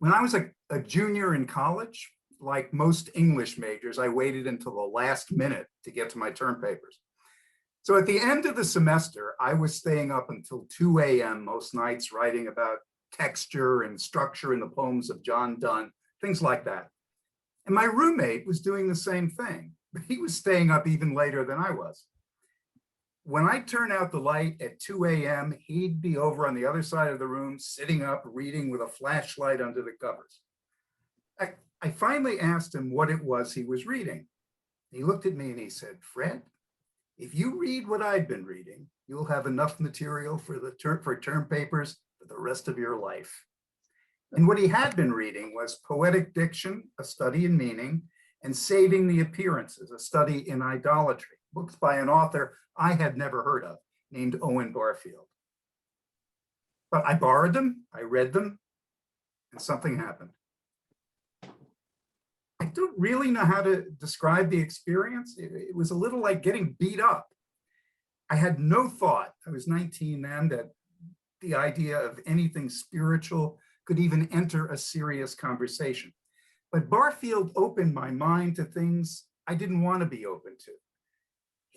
When I was a junior in college, like most English majors, I waited until the last minute to get to my term papers. So at the end of the semester, I was staying up until 2 a.m. most nights writing about texture and structure in the poems of John Donne, things like that. And my roommate was doing the same thing, but he was staying up even later than I was. When I turn out the light at 2 a.m., he'd be over on the other side of the room, sitting up, reading with a flashlight under the covers. I finally asked him what it was he was reading. He looked at me and he said, "Fred, if you read what I've been reading, you'll have enough material for term papers for the rest of your life." And what he had been reading was Poetic Diction, a study in meaning, and Saving the Appearances, a study in idolatry, books by an author I had never heard of, named Owen Barfield. But I borrowed them, I read them, and something happened. I don't really know how to describe the experience. It was a little like getting beat up. I had no thought, I was 19 then, that the idea of anything spiritual could even enter a serious conversation. But Barfield opened my mind to things I didn't want to be open to.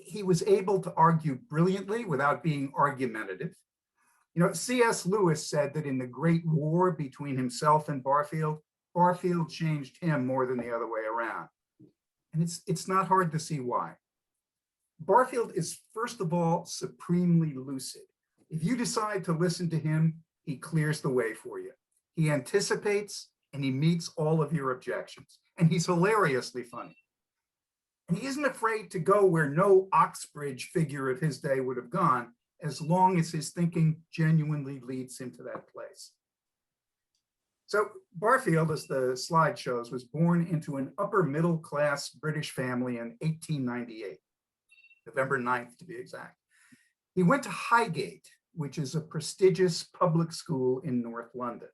He was able to argue brilliantly without being argumentative. You know, C.S. Lewis said that in the great war between himself and Barfield, Barfield changed him more than the other way around. And it's not hard to see why. Barfield is, first of all, supremely lucid. If you decide to listen to him, he clears the way for you. He anticipates and he meets all of your objections. And he's hilariously funny. And he isn't afraid to go where no Oxbridge figure of his day would have gone, as long as his thinking genuinely leads him to that place. So Barfield, as the slide shows, was born into an upper middle class British family in 1898, November 9th to be exact. He went to Highgate, which is a prestigious public school in North London.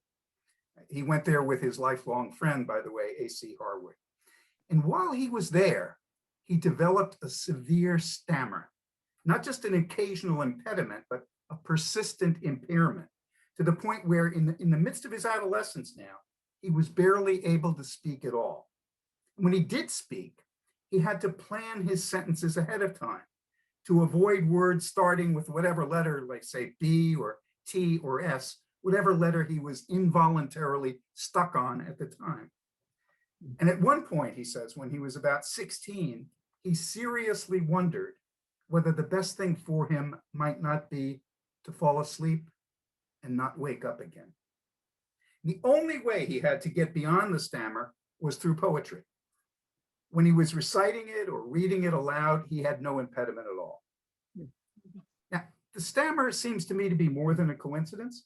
He went there with his lifelong friend, by the way, A.C. Harwood. And while he was there, he developed a severe stammer, not just an occasional impediment, but a persistent impairment, to the point where in the midst of his adolescence now, he was barely able to speak at all. When he did speak, he had to plan his sentences ahead of time to avoid words starting with whatever letter, like say B or T or S, whatever letter he was involuntarily stuck on at the time. And at one point, he says, when he was about 16, he seriously wondered whether the best thing for him might not be to fall asleep and not wake up again. The only way he had to get beyond the stammer was through poetry. When he was reciting it or reading it aloud, he had no impediment at all. Now, the stammer seems to me to be more than a coincidence,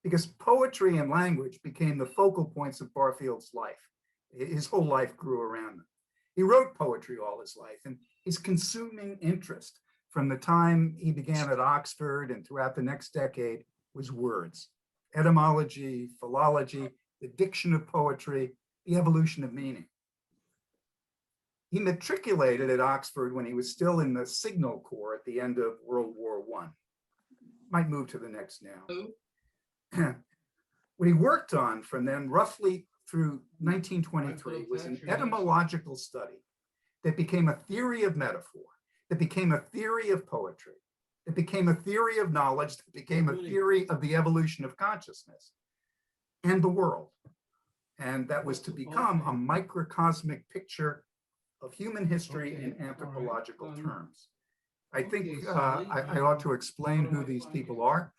because poetry and language became the focal points of Barfield's life. His whole life grew around them. He wrote poetry all his life, and his consuming interest from the time he began at Oxford and throughout the next decade was words, etymology, philology, the diction of poetry, the evolution of meaning. He matriculated at Oxford when he was still in the Signal Corps at the end of World War I. Might move to the next now. What he worked on from then roughly through 1923 was an etymological study that became a theory of metaphor, that became a theory of poetry, that became a theory of knowledge, that became a theory of the evolution of consciousness and the world. And that was to become a microcosmic picture of human history in anthropological terms. I think I ought to explain who these people are.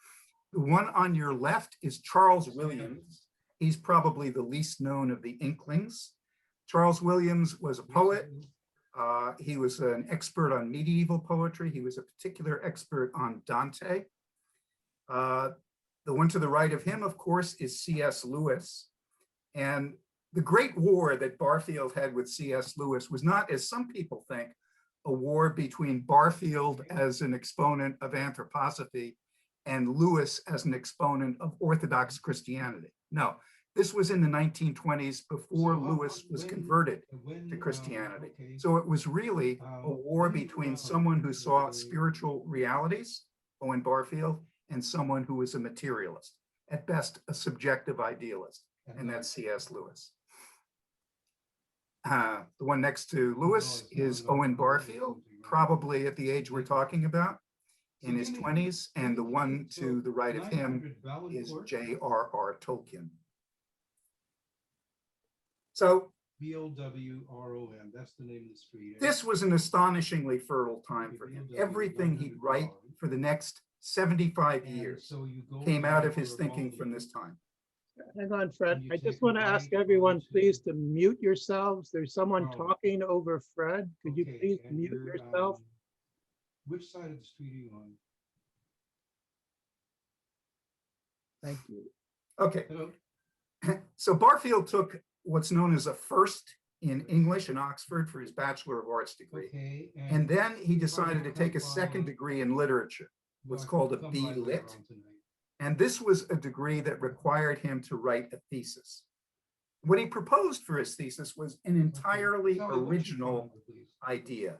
The one on your left is Charles Williams. He's probably the least known of the Inklings. Charles Williams was a poet. He was an expert on medieval poetry. He was a particular expert on Dante. The one to the right of him, of course, is C.S. Lewis. And the Great War that Barfield had with C.S. Lewis was not, as some people think, a war between Barfield as an exponent of anthroposophy and Lewis as an exponent of Orthodox Christianity. No, this was in the 1920s before Lewis was converted to Christianity. So it was really a war between someone who saw spiritual realities, Owen Barfield, and someone who was a materialist, at best a subjective idealist. and that's C.S. Lewis. The one next to Lewis is Owen Barfield, probably at the age we're talking about, in his 20s, and the one to the right of him is J.R.R. Tolkien. So Bolwron, that's the name of the street. This was an astonishingly fertile time for him. Everything he'd write for the next 75 years came out of his thinking from this time. Hang on, Fred. I just want to ask everyone, please, to mute yourselves. There's someone talking over Fred. Could you please mute yourself? Which side of the street are you on? Thank you. Okay. Hello? So Barfield took what's known as a first in English in Oxford for his Bachelor of Arts degree. Okay. And then he decided to take a second degree in literature, what's called a B.Lit. And this was a degree that required him to write a thesis. What he proposed for his thesis was an entirely original idea.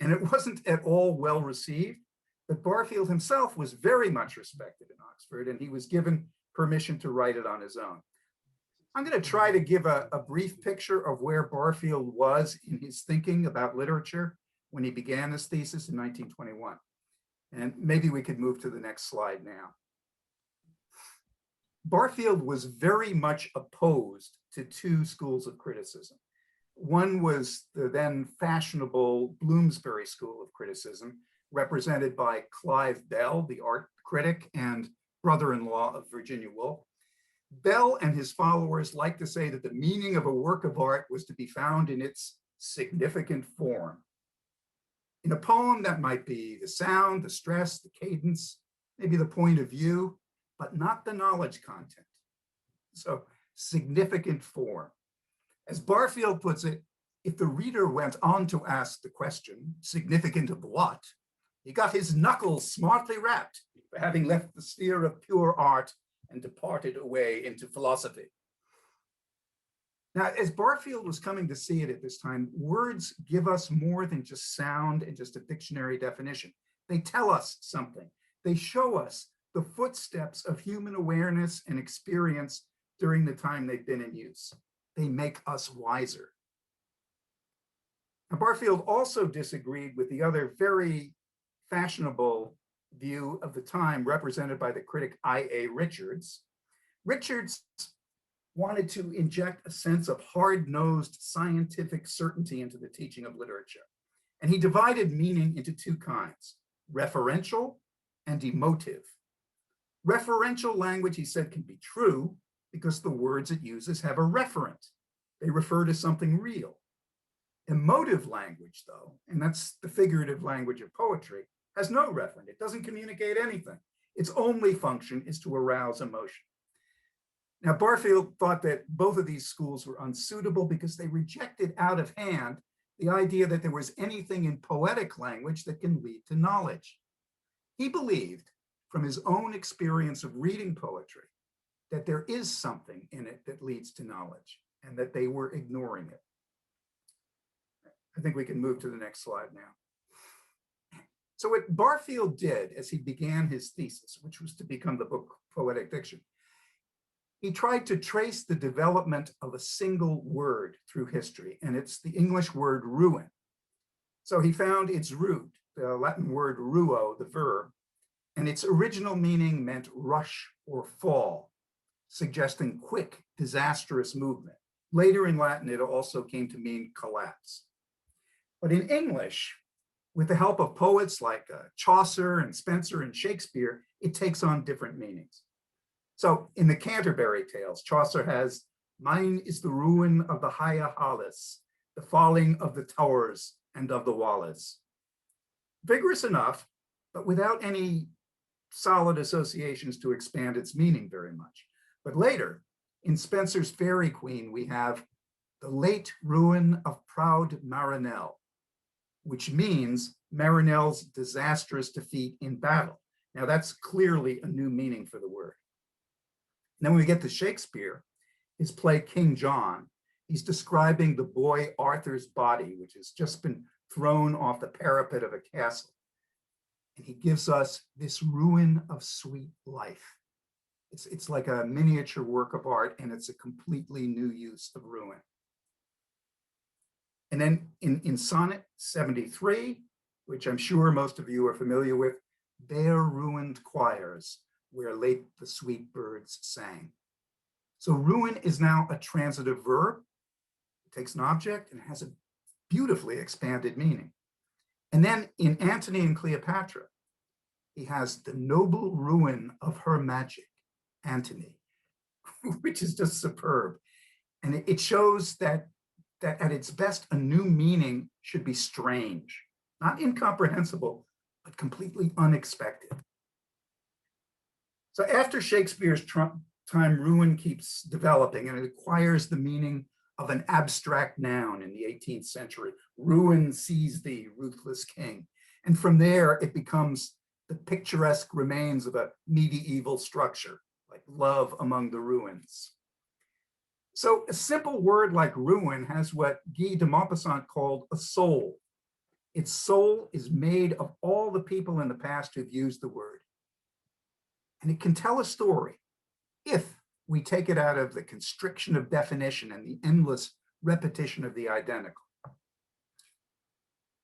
And it wasn't at all well received, but Barfield himself was very much respected in Oxford, and he was given permission to write it on his own. I'm going to try to give a brief picture of where Barfield was in his thinking about literature when he began his thesis in 1921. And maybe we could move to the next slide now. Barfield was very much opposed to two schools of criticism. One was the then fashionable Bloomsbury School of Criticism, represented by Clive Bell, the art critic and brother-in-law of Virginia Woolf. Bell and his followers liked to say that the meaning of a work of art was to be found in its significant form. In a poem, that might be the sound, the stress, the cadence, maybe the point of view, but not the knowledge content. So, significant form. As Barfield puts it, if the reader went on to ask the question, significant of what, he got his knuckles smartly rapped for having left the sphere of pure art and departed away into philosophy. Now, as Barfield was coming to see it at this time, words give us more than just sound and just a dictionary definition. They tell us something. They show us the footsteps of human awareness and experience during the time they've been in use. They make us wiser. Now, Barfield also disagreed with the other very fashionable view of the time represented by the critic I.A. Richards. Richards wanted to inject a sense of hard-nosed scientific certainty into the teaching of literature. And he divided meaning into two kinds, referential and emotive. Referential language, he said, can be true because the words it uses have a referent. They refer to something real. Emotive language, though, and that's the figurative language of poetry, has no referent. It doesn't communicate anything. Its only function is to arouse emotion. Now, Barfield thought that both of these schools were unsuitable because they rejected out of hand the idea that there was anything in poetic language that can lead to knowledge. He believed, from his own experience of reading poetry, that there is something in it that leads to knowledge and that they were ignoring it. I think we can move to the next slide now. So what Barfield did as he began his thesis, which was to become the book Poetic Diction, he tried to trace the development of a single word through history, and it's the English word ruin. So he found its root, the Latin word ruo, the verb, and its original meaning meant rush or fall, suggesting quick, disastrous movement. Later in Latin, it also came to mean collapse. But in English, with the help of poets like Chaucer and Spenser and Shakespeare, it takes on different meanings. So in the Canterbury Tales, Chaucer has, "Mine is the ruin of the high halles, the falling of the towers and of the walls." Vigorous enough, but without any solid associations to expand its meaning very much. But later, in Spenser's Faery Queen, we have the late ruin of proud Marinell, which means Marinell's disastrous defeat in battle. Now that's clearly a new meaning for the word. And then when we get to Shakespeare, his play King John, he's describing the boy Arthur's body, which has just been thrown off the parapet of a castle. And he gives us this ruin of sweet life. It's like a miniature work of art, and it's a completely new use of ruin. And then in Sonnet 73, which I'm sure most of you are familiar with, bare ruined choirs where late the sweet birds sang. So ruin is now a transitive verb. It takes an object and has a beautifully expanded meaning. And then in Antony and Cleopatra, he has the noble ruin of her magic, Antony, which is just superb. And it shows that at its best, a new meaning should be strange, not incomprehensible, but completely unexpected. So after Shakespeare's time, ruin keeps developing, and it acquires the meaning of an abstract noun in the 18th century. Ruin seize thee, ruthless king. And from there, it becomes the picturesque remains of a medieval structure, like love among the ruins. So a simple word like ruin has what Guy de Maupassant called a soul. Its soul is made of all the people in the past who've used the word. And it can tell a story if we take it out of the constriction of definition and the endless repetition of the identical.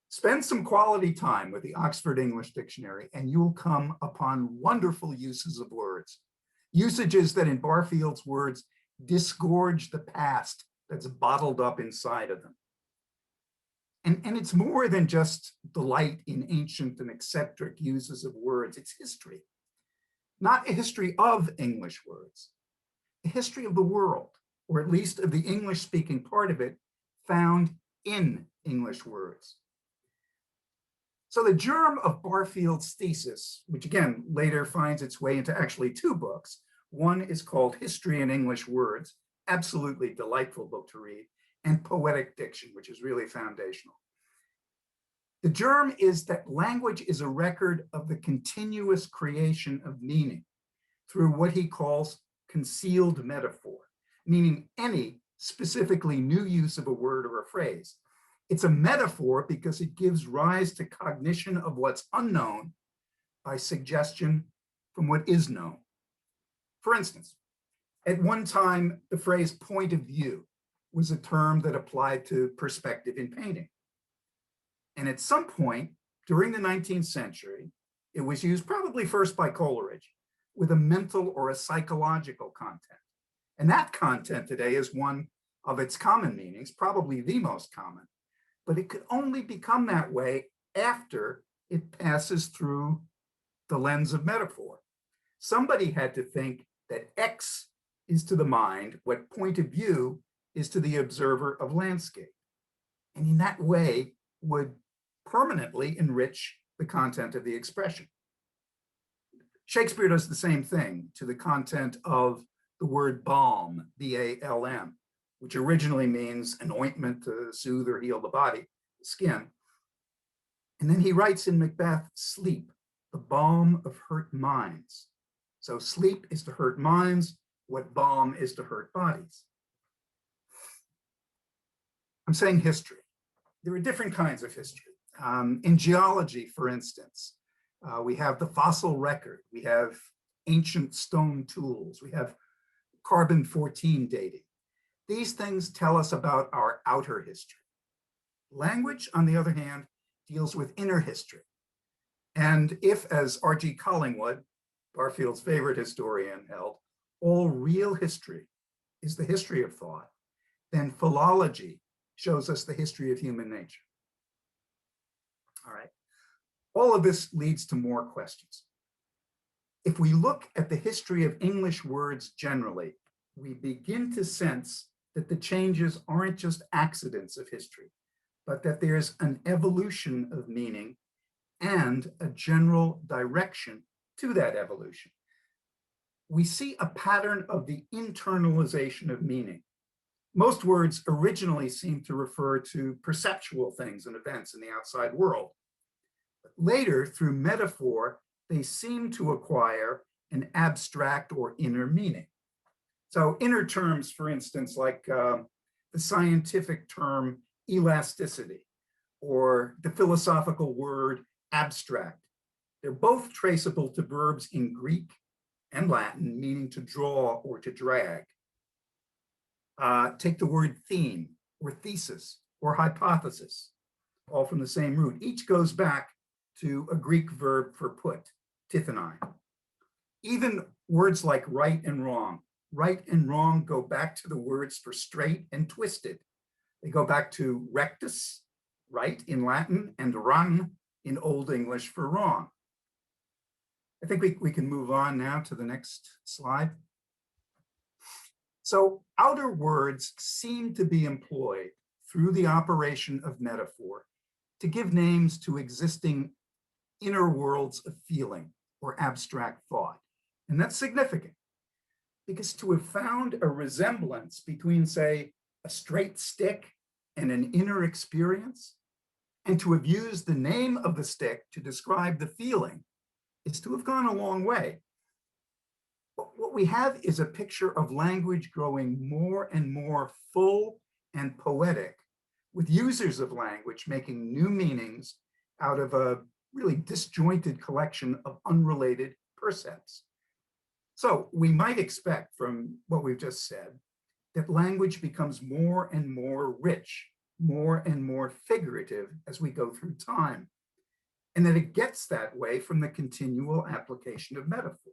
Spend some quality time with the Oxford English Dictionary, and you'll come upon wonderful uses of words. Usages that, in Barfield's words, disgorge the past that's bottled up inside of them. And it's more than just delight in ancient and eccentric uses of words. It's history. Not a history of English words, a history of the world, or at least of the English-speaking part of it, found in English words. So the germ of Barfield's thesis, which again later finds its way into actually two books. One is called History in English Words, absolutely delightful book to read, and Poetic Diction, which is really foundational. The germ is that language is a record of the continuous creation of meaning through what he calls concealed metaphor, meaning any specifically new use of a word or a phrase. It's a metaphor because it gives rise to cognition of what's unknown by suggestion from what is known. For instance, at one time, the phrase point of view was a term that applied to perspective in painting. And at some point during the 19th century, it was used probably first by Coleridge with a mental or a psychological content. And that content today is one of its common meanings, probably the most common. But it could only become that way after it passes through the lens of metaphor. Somebody had to think that X is to the mind what point of view is to the observer of landscape. And in that way would permanently enrich the content of the expression. Shakespeare does the same thing to the content of the word balm, B-A-L-M, which originally means an ointment to soothe or heal the body, the skin. And then he writes in Macbeth, sleep, the balm of hurt minds. So sleep is to hurt minds, what balm is to hurt bodies. I'm saying history. There are different kinds of history. In geology, for instance, we have the fossil record, we have ancient stone tools, we have carbon-14 dating. These things tell us about our outer history. Language, on the other hand, deals with inner history. And if, as R.G. Collingwood, Barfield's favorite historian, held, all real history is the history of thought, then philology shows us the history of human nature. All right. All of this leads to more questions. If we look at the history of English words generally, we begin to sense that the changes aren't just accidents of history, but that there's an evolution of meaning and a general direction to that evolution. We see a pattern of the internalization of meaning. Most words originally seem to refer to perceptual things and events in the outside world. But later, through metaphor, they seem to acquire an abstract or inner meaning. So inner terms, for instance, like the scientific term elasticity or the philosophical word abstract, they're both traceable to verbs in Greek and Latin, meaning to draw or to drag. Take the word theme or thesis or hypothesis, all from the same root. Each goes back to a Greek verb for put, tithanai. Even words like right and wrong go back to the words for straight and twisted. They go back to rectus, right, in Latin, and ran in Old English for wrong. I think we can move on now to the next slide. So outer words seem to be employed through the operation of metaphor to give names to existing inner worlds of feeling or abstract thought. And that's significant because to have found a resemblance between, say, a straight stick and an inner experience, and to have used the name of the stick to describe the feeling, is to have gone a long way. But what we have is a picture of language growing more and more full and poetic, with users of language making new meanings out of a really disjointed collection of unrelated percepts. So we might expect from what we've just said that language becomes more and more rich, more and more figurative as we go through time, and that it gets that way from the continual application of metaphor.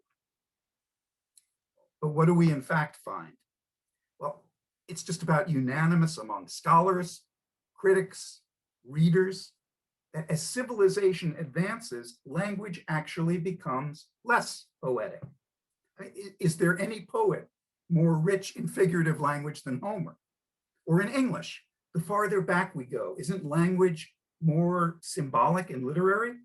But what do we in fact find? Well, it's just about unanimous among scholars, critics, readers, that as civilization advances, language actually becomes less poetic. I mean, is there any poet more rich in figurative language than Homer? Or in English, the farther back we go, isn't language more symbolic and literary?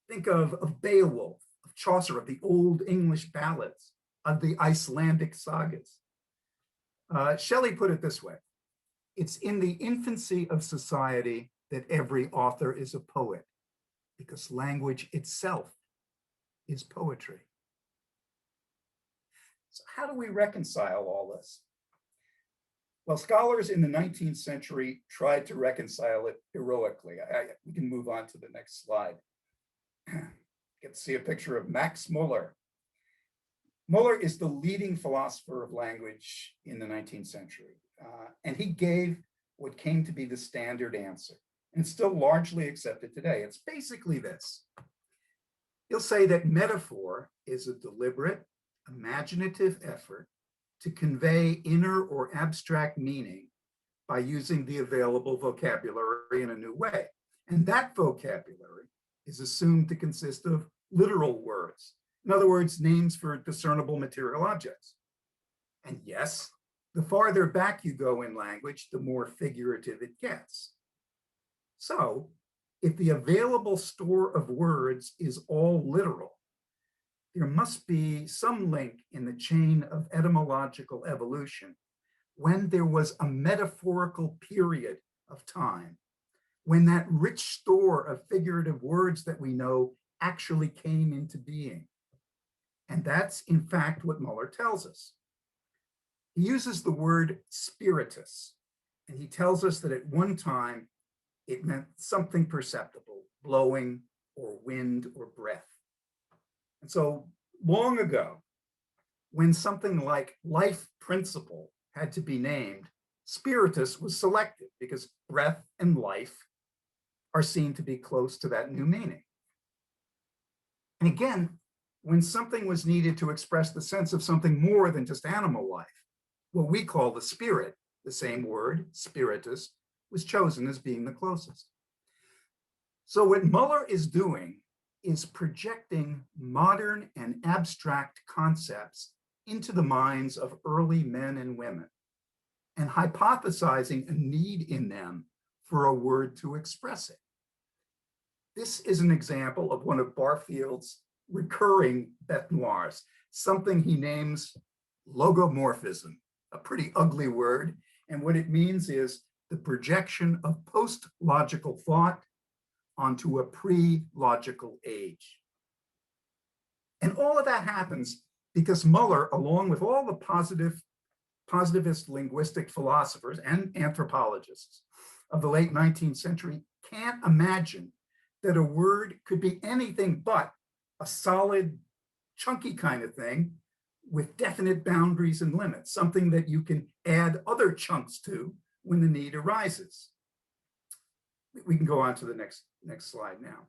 Think of Beowulf, of Chaucer, of the Old English ballads, of the Icelandic sagas. Shelley put it this way: it's in the infancy of society that every author is a poet, because language itself is poetry. So how do we reconcile all this? Well, scholars in the 19th century tried to reconcile it heroically. We can move on to the next slide. Get to see a picture of Max Muller. Muller is the leading philosopher of language in the 19th century, and he gave what came to be the standard answer, and it's still largely accepted today. It's basically this. He'll say that metaphor is a deliberate, imaginative effort to convey inner or abstract meaning by using the available vocabulary in a new way. And that vocabulary is assumed to consist of literal words. In other words, names for discernible material objects. And yes, the farther back you go in language, the more figurative it gets. So, if the available store of words is all literal, there must be some link in the chain of etymological evolution when there was a metaphorical period of time, when that rich store of figurative words that we know actually came into being. And that's in fact what Muller tells us. He uses the word spiritus, and he tells us that at one time it meant something perceptible, blowing or wind or breath. And so long ago, when something like life principle had to be named, spiritus was selected because breath and life are seen to be close to that new meaning. And again, when something was needed to express the sense of something more than just animal life, what we call the spirit, the same word, spiritus, was chosen as being the closest. So what Muller is doing is projecting modern and abstract concepts into the minds of early men and women and hypothesizing a need in them for a word to express it. This is an example of one of Barfield's recurring bête noirs, something he names logomorphism, a pretty ugly word. And what it means is the projection of post-logical thought onto a pre-logical age. And all of that happens because Muller, along with all the positivist linguistic philosophers and anthropologists of the late 19th century, can't imagine that a word could be anything but a solid, chunky kind of thing with definite boundaries and limits, something that you can add other chunks to when the need arises. We can go on to the next slide now.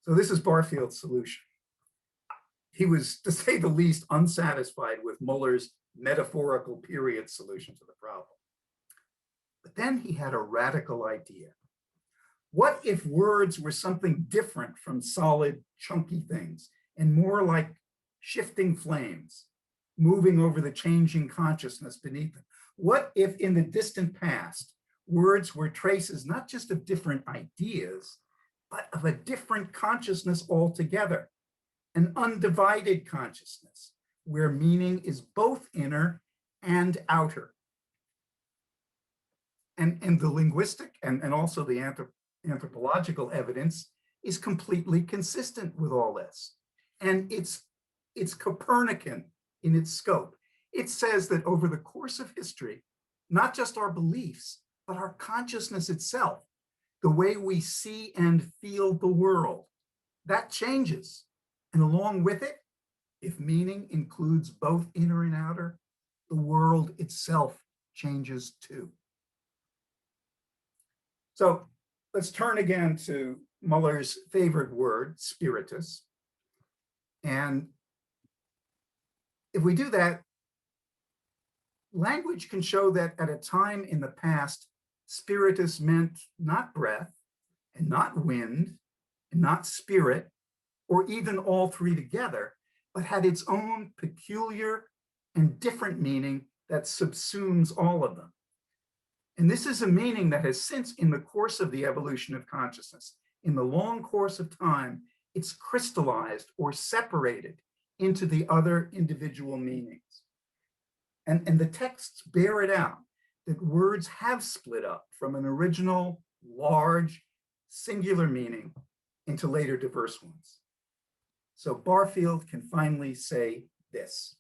So this is Barfield's solution. He was, to say the least, unsatisfied with Muller's metaphorical period solution to the problem. But then he had a radical idea. What if words were something different from solid, chunky things and more like shifting flames, moving over the changing consciousness beneath them? What if in the distant past, words were traces not just of different ideas, but of a different consciousness altogether, an undivided consciousness where meaning is both inner and outer. And the linguistic and also the anthropological evidence is completely consistent with all this. And it's Copernican in its scope. It says that over the course of history, not just our beliefs, but our consciousness itself, the way we see and feel the world, that changes. And along with it, if meaning includes both inner and outer, the world itself changes too. So let's turn again to Muller's favorite word, spiritus. And if we do that, language can show that at a time in the past, spiritus meant not breath and not wind and not spirit, or even all three together, but had its own peculiar and different meaning that subsumes all of them. And this is a meaning that has since, in the course of the evolution of consciousness, in the long course of time, it's crystallized or separated into the other individual meanings. And the texts bear it out that words have split up from an original, large, singular meaning into later diverse ones. So Barfield can finally say this: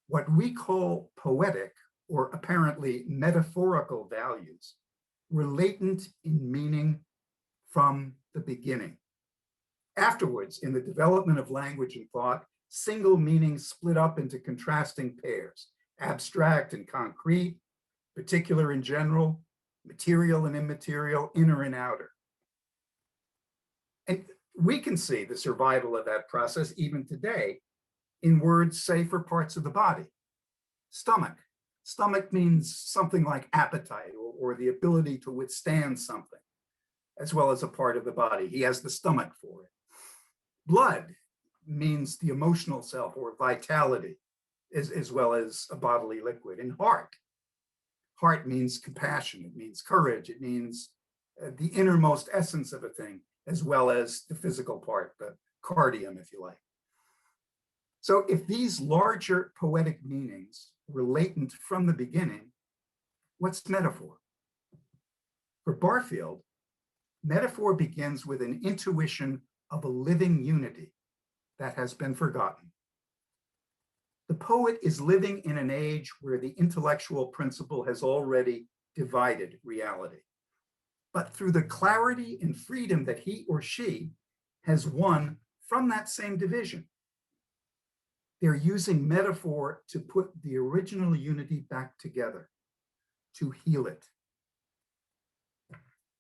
what we call poetic or apparently metaphorical values were latent in meaning from the beginning. Afterwards, in the development of language and thought, single meanings split up into contrasting pairs, abstract and concrete, particular and general, material and immaterial, inner and outer. And we can see the survival of that process even today in words, say, for parts of the body. Stomach. Stomach means something like appetite or the ability to withstand something, as well as a part of the body. He has the stomach for it. Blood means the emotional self or vitality, as well as a bodily liquid. And heart. Heart means compassion. It means courage. It means the innermost essence of a thing, as well as the physical part, the cardium, if you like. So if these larger poetic meanings were latent from the beginning, what's metaphor? For Barfield, metaphor begins with an intuition of a living unity that has been forgotten. The poet is living in an age where the intellectual principle has already divided reality. But through the clarity and freedom that he or she has won from that same division, they're using metaphor to put the original unity back together, to heal it.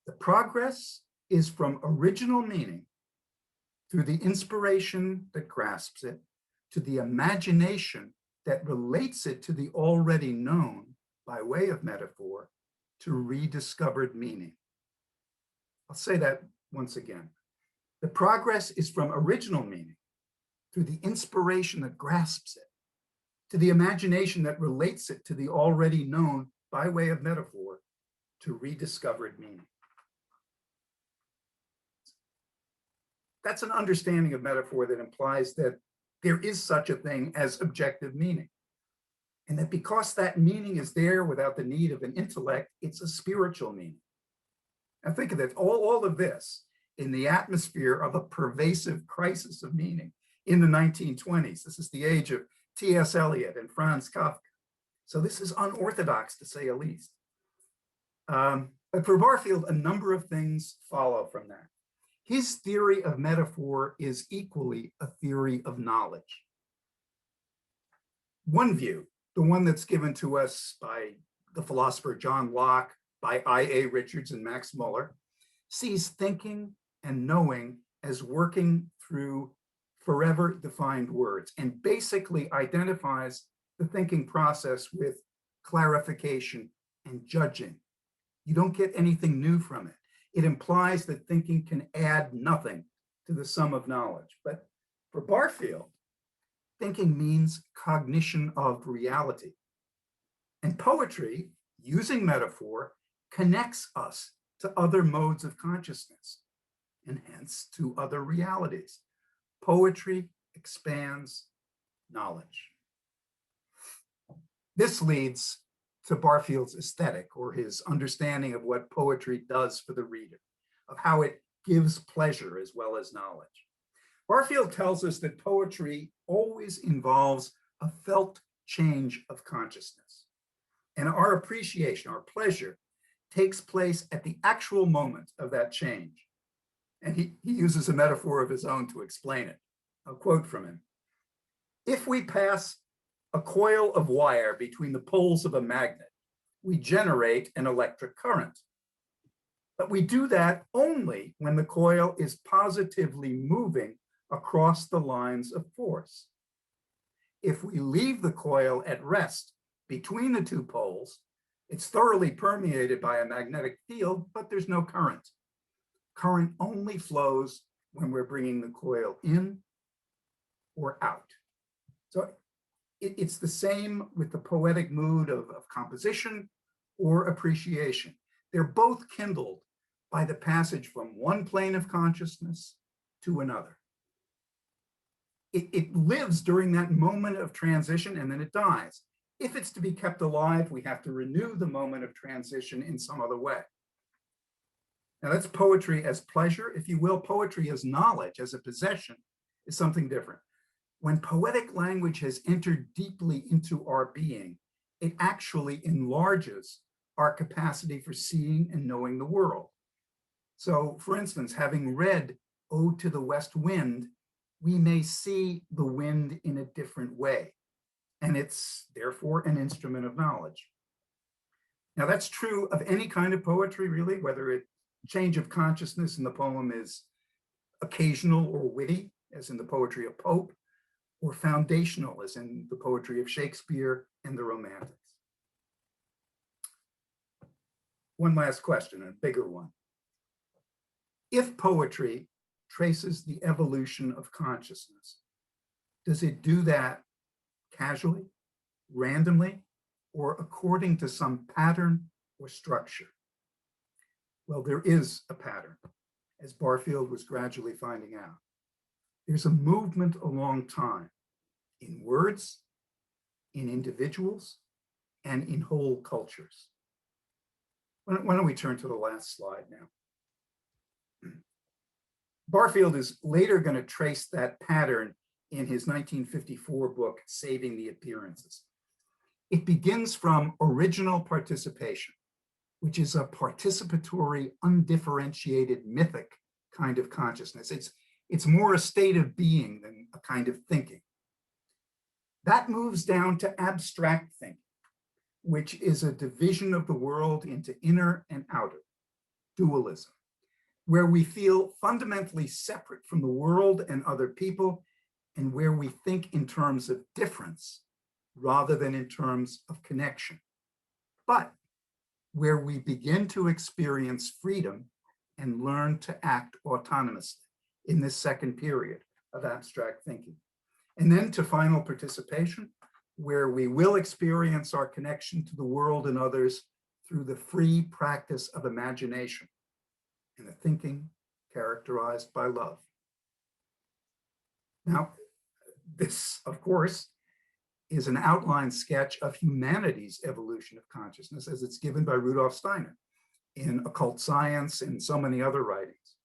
The progress is from original meaning through the inspiration that grasps it, to the imagination that relates it to the already known by way of metaphor, to rediscovered meaning. I'll say that once again. The progress is from original meaning through the inspiration that grasps it, to the imagination that relates it to the already known by way of metaphor, to rediscovered meaning. That's an understanding of metaphor that implies that there is such a thing as objective meaning. And that because that meaning is there without the need of an intellect, it's a spiritual meaning. Now think of it, all of this in the atmosphere of a pervasive crisis of meaning in the 1920s. This is the age of T.S. Eliot and Franz Kafka. So this is unorthodox, to say the least. But for Barfield, a number of things follow from that. His theory of metaphor is equally a theory of knowledge. One view, the one that's given to us by the philosopher John Locke, by I.A. Richards and Max Muller, sees thinking and knowing as working through forever defined words, and basically identifies the thinking process with clarification and judging. You don't get anything new from it. It implies that thinking can add nothing to the sum of knowledge. But for Barfield, thinking means cognition of reality. And poetry, using metaphor, connects us to other modes of consciousness and hence to other realities. Poetry expands knowledge. This leads to Barfield's aesthetic, or his understanding of what poetry does for the reader, of how it gives pleasure as well as knowledge. Barfield tells us that poetry always involves a felt change of consciousness. And our appreciation, our pleasure, takes place at the actual moment of that change. And he uses a metaphor of his own to explain it. I'll quote from him. If we pass a coil of wire between the poles of a magnet, we generate an electric current. But we do that only when the coil is positively moving across the lines of force. If we leave the coil at rest between the two poles, it's thoroughly permeated by a magnetic field, but there's no current. Current only flows when we're bringing the coil in or out. So it's the same with the poetic mood of composition or appreciation. They're both kindled by the passage from one plane of consciousness to another. It lives during that moment of transition and then it dies. If it's to be kept alive, we have to renew the moment of transition in some other way. Now that's poetry as pleasure, if you will. Poetry as knowledge, as a possession, is something different. When poetic language has entered deeply into our being, it actually enlarges our capacity for seeing and knowing the world. So, for instance, having read Ode to the West Wind, we may see the wind in a different way, and it's therefore an instrument of knowledge. Now, that's true of any kind of poetry, really, whether it change of consciousness in the poem is occasional or witty, as in the poetry of Pope, or foundational, as in the poetry of Shakespeare and the Romantics. One last question, a bigger one. If poetry traces the evolution of consciousness, does it do that casually, randomly, or according to some pattern or structure? Well, there is a pattern, as Barfield was gradually finding out. There's a movement along time in words, in individuals, and in whole cultures. Why don't we turn to the last slide now? Barfield is later going to trace that pattern in his 1954 book, Saving the Appearances. It begins from original participation, which is a participatory, undifferentiated, mythic kind of consciousness. It's more a state of being than a kind of thinking. That moves down to abstract thinking, which is a division of the world into inner and outer, dualism, where we feel fundamentally separate from the world and other people, and where we think in terms of difference rather than in terms of connection, but where we begin to experience freedom and learn to act autonomously in this second period of abstract thinking. And then to final participation, where we will experience our connection to the world and others through the free practice of imagination and a thinking characterized by love. Now, this, of course, is an outline sketch of humanities' evolution of consciousness as it's given by Rudolf Steiner in Occult Science and so many other writings.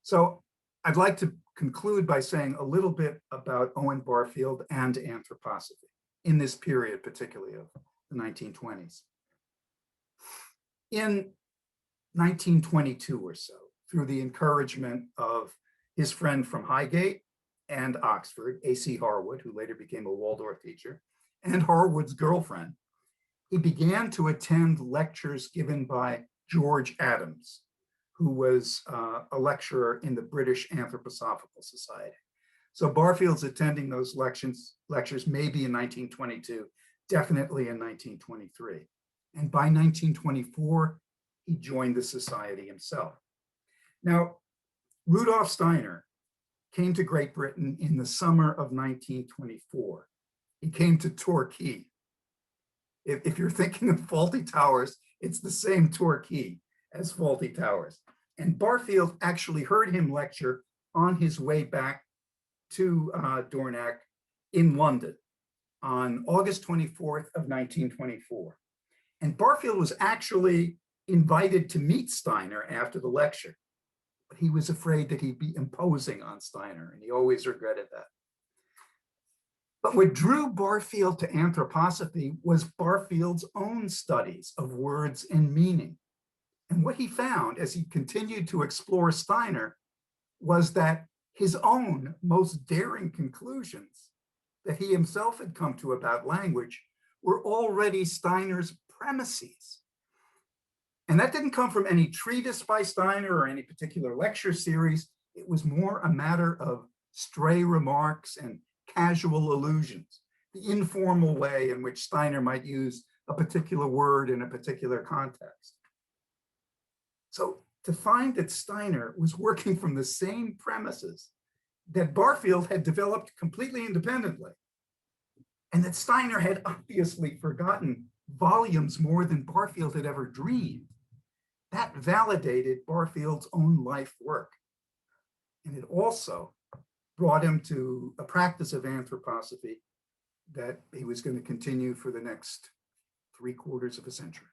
So I'd like to conclude by saying a little bit about Owen Barfield and anthroposophy in this period, particularly of the 1920s. In 1922 or so, through the encouragement of his friend from Highgate and Oxford, A.C. Harwood, who later became a Waldorf teacher, and Harwood's girlfriend, he began to attend lectures given by George Adams, who was a lecturer in the British Anthroposophical Society. So Barfield's attending those lectures maybe in 1922, definitely in 1923. And by 1924, he joined the society himself. Now, Rudolf Steiner came to Great Britain in the summer of 1924. He came to Torquay. If you're thinking of Fawlty Towers, it's the same Torquay as Fawlty Towers. And Barfield actually heard him lecture on his way back to Dornach in London on August 24th of 1924. And Barfield was actually invited to meet Steiner after the lecture, but he was afraid that he'd be imposing on Steiner, and he always regretted that. But what drew Barfield to anthroposophy was Barfield's own studies of words and meaning. And what he found as he continued to explore Steiner was that his own most daring conclusions that he himself had come to about language were already Steiner's premises. And that didn't come from any treatise by Steiner or any particular lecture series. It was more a matter of stray remarks and casual allusions, the informal way in which Steiner might use a particular word in a particular context. So to find that Steiner was working from the same premises that Barfield had developed completely independently, and that Steiner had obviously forgotten volumes more than Barfield had ever dreamed, that validated Barfield's own life work. And it also brought him to a practice of anthroposophy that he was going to continue for the next 3/4 of a century.